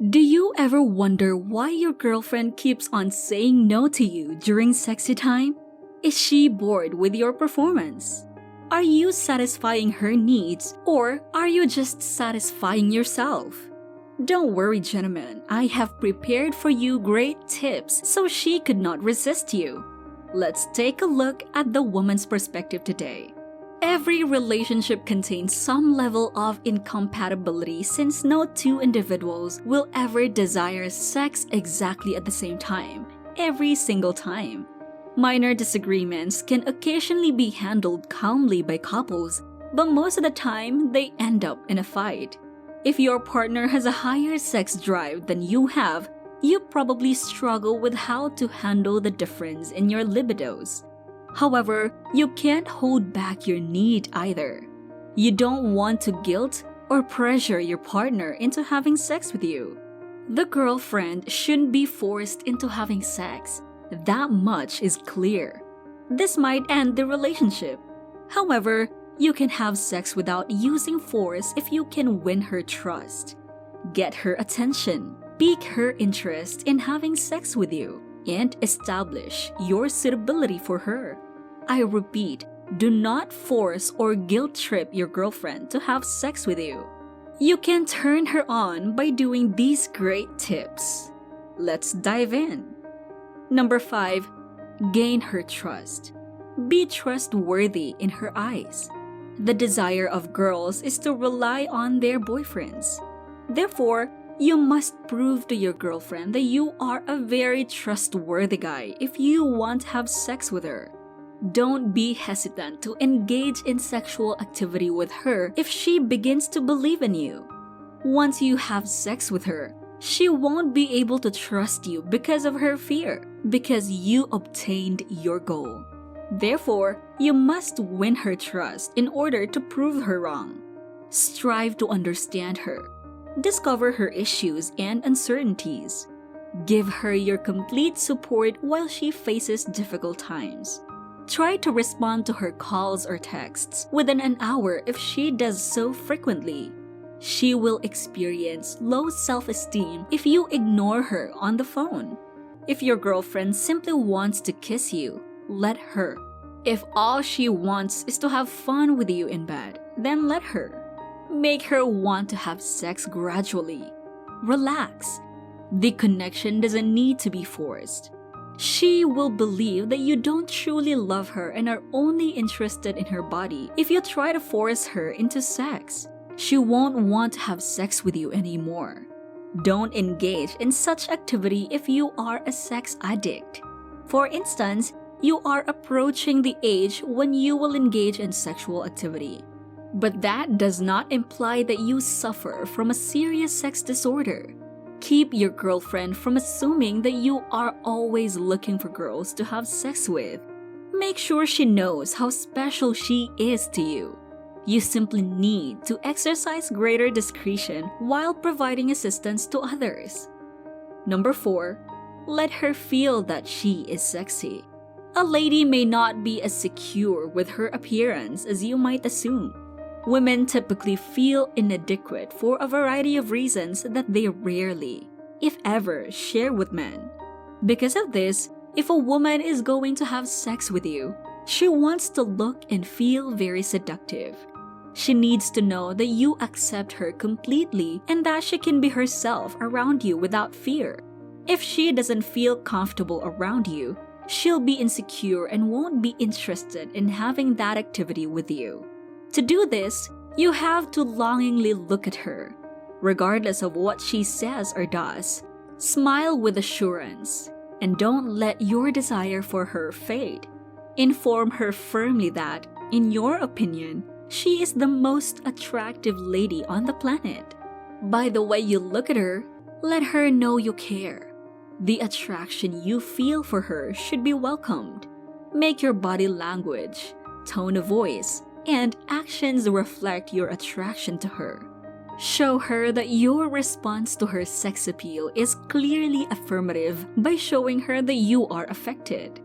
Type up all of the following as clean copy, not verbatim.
Do you ever wonder why your girlfriend keeps on saying no to you during sexy time? Is she bored with your performance? Are you satisfying her needs, or are you just satisfying yourself? Don't worry, gentlemen, I have prepared for you great tips so she could not resist you. Let's take a look at the woman's perspective today. Every relationship contains some level of incompatibility since no two individuals will ever desire sex exactly at the same time, every single time. Minor disagreements can occasionally be handled calmly by couples, but most of the time they end up in a fight. If your partner has a higher sex drive than you have, you probably struggle with how to handle the difference in your libidos. However, you can't hold back your need either. You don't want to guilt or pressure your partner into having sex with you. The girlfriend shouldn't be forced into having sex. That much is clear. This might end the relationship. However, you can have sex without using force if you can win her trust. Get her attention, pique her interest in having sex with you, and establish your suitability for her. I repeat, do not force or guilt trip your girlfriend to have sex with you. You can turn her on by doing these great tips. Let's dive in. Number 5. Gain her trust. Be trustworthy in her eyes. The desire of girls is to rely on their boyfriends. Therefore, you must prove to your girlfriend that you are a very trustworthy guy if you want to have sex with her. Don't be hesitant to engage in sexual activity with her if she begins to believe in you. Once you have sex with her, she won't be able to trust you because of her fear, because you obtained your goal. Therefore, you must win her trust in order to prove her wrong. Strive to understand her. Discover her issues and uncertainties. Give her your complete support while she faces difficult times. Try to respond to her calls or texts within an hour if she does so frequently. She will experience low self-esteem if you ignore her on the phone. If your girlfriend simply wants to kiss you, let her. If all she wants is to have fun with you in bed, then let her. Make her want to have sex gradually. Relax. The connection doesn't need to be forced. She will believe that you don't truly love her and are only interested in her body if you try to force her into sex. She won't want to have sex with you anymore. Don't engage in such activity if you are a sex addict. For instance, you are approaching the age when you will engage in sexual activity. But that does not imply that you suffer from a serious sex disorder. Keep your girlfriend from assuming that you are always looking for girls to have sex with. Make sure she knows how special she is to you. You simply need to exercise greater discretion while providing assistance to others. Number 4. Let her feel that she is sexy. A lady may not be as secure with her appearance as you might assume. Women typically feel inadequate for a variety of reasons that they rarely, if ever, share with men. Because of this, if a woman is going to have sex with you, she wants to look and feel very seductive. She needs to know that you accept her completely and that she can be herself around you without fear. If she doesn't feel comfortable around you, she'll be insecure and won't be interested in having that activity with you. To do this, you have to longingly look at her. Regardless of what she says or does, smile with assurance, and don't let your desire for her fade. Inform her firmly that, in your opinion, she is the most attractive lady on the planet. By the way you look at her, let her know you care. The attraction you feel for her should be welcomed. Make your body language, tone of voice, and actions reflect your attraction to her. Show her that your response to her sex appeal is clearly affirmative by showing her that you are affected.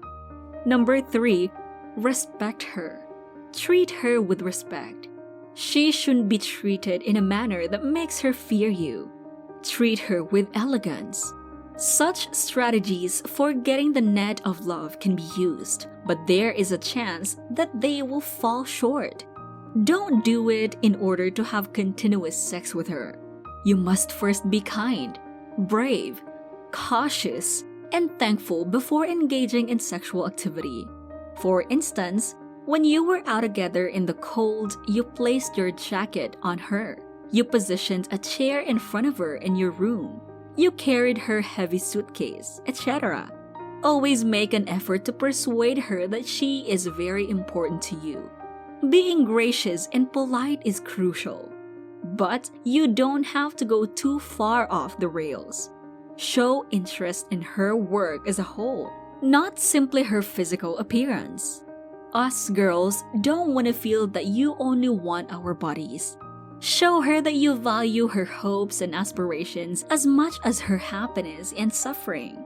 Number 3. Respect her. Treat her with respect. She shouldn't be treated in a manner that makes her fear you. Treat her with elegance. Such strategies for getting the net of love can be used, but there is a chance that they will fall short. Don't do it in order to have continuous sex with her. You must first be kind, brave, cautious, and thankful before engaging in sexual activity. For instance, when you were out together in the cold, you placed your jacket on her. You positioned a chair in front of her in your room. You carried her heavy suitcase, etc. Always make an effort to persuade her that she is very important to you. Being gracious and polite is crucial. But you don't have to go too far off the rails. Show interest in her work as a whole, not simply her physical appearance. Us girls don't want to feel that you only want our bodies. Show her that you value her hopes and aspirations as much as her happiness and suffering.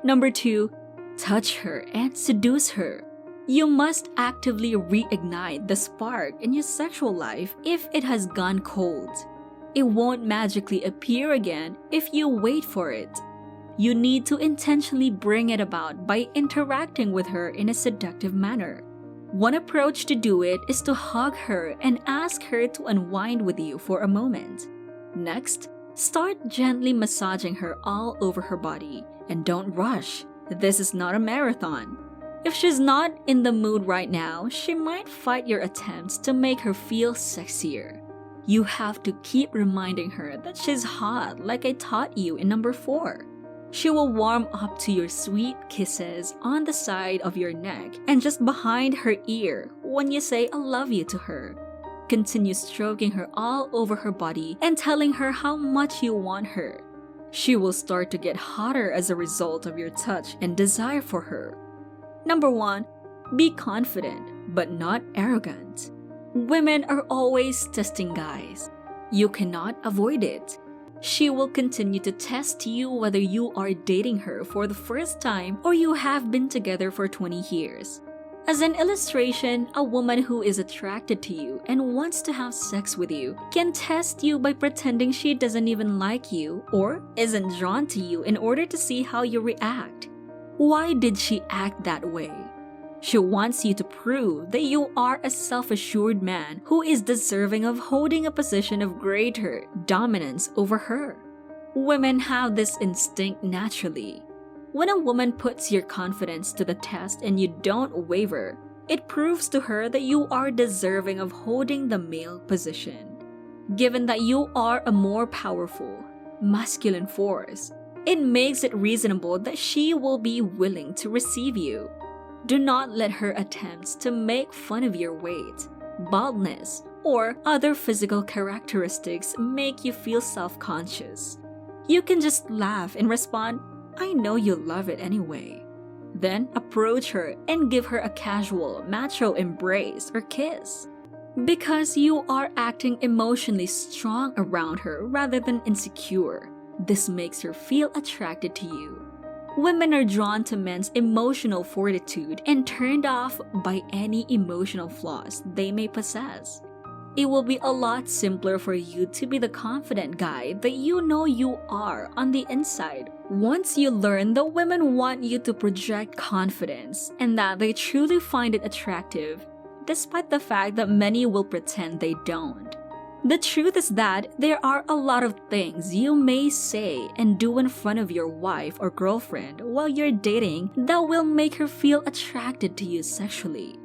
Number 2, touch her and seduce her. You must actively reignite the spark in your sexual life if it has gone cold. It won't magically appear again if you wait for it. You need to intentionally bring it about by interacting with her in a seductive manner. One approach to do it is to hug her and ask her to unwind with you for a moment. Next, start gently massaging her all over her body, and don't rush. This is not a marathon. If she's not in the mood right now, she might fight your attempts to make her feel sexier. You have to keep reminding her that she's hot like I taught you in number 4. She will warm up to your sweet kisses on the side of your neck and just behind her ear when you say I love you to her. Continue stroking her all over her body and telling her how much you want her. She will start to get hotter as a result of your touch and desire for her. Number 1, be confident but not arrogant. Women are always testing guys. You cannot avoid it. She will continue to test you whether you are dating her for the first time or you have been together for 20 years. As an illustration, a woman who is attracted to you and wants to have sex with you can test you by pretending she doesn't even like you or isn't drawn to you in order to see how you react. Why did she act that way? She wants you to prove that you are a self-assured man who is deserving of holding a position of greater dominance over her. Women have this instinct naturally. When a woman puts your confidence to the test and you don't waver, it proves to her that you are deserving of holding the male position. Given that you are a more powerful, masculine force, it makes it reasonable that she will be willing to receive you. Do not let her attempts to make fun of your weight, baldness, or other physical characteristics make you feel self-conscious. You can just laugh and respond, I know you love it anyway. Then approach her and give her a casual, macho embrace or kiss. Because you are acting emotionally strong around her rather than insecure, this makes her feel attracted to you. Women are drawn to men's emotional fortitude and turned off by any emotional flaws they may possess. It will be a lot simpler for you to be the confident guy that you know you are on the inside once you learn that women want you to project confidence and that they truly find it attractive, despite the fact that many will pretend they don't. The truth is that there are a lot of things you may say and do in front of your wife or girlfriend while you're dating that will make her feel attracted to you sexually.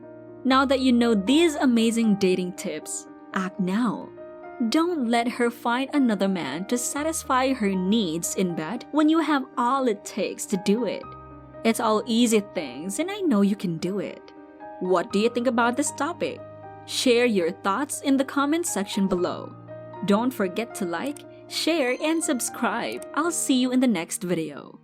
Now that you know these amazing dating tips, act now. Don't let her find another man to satisfy her needs in bed when you have all it takes to do it. It's all easy things and I know you can do it. What do you think about this topic? Share your thoughts in the comment section below. Don't forget to like, share, and subscribe. I'll see you in the next video.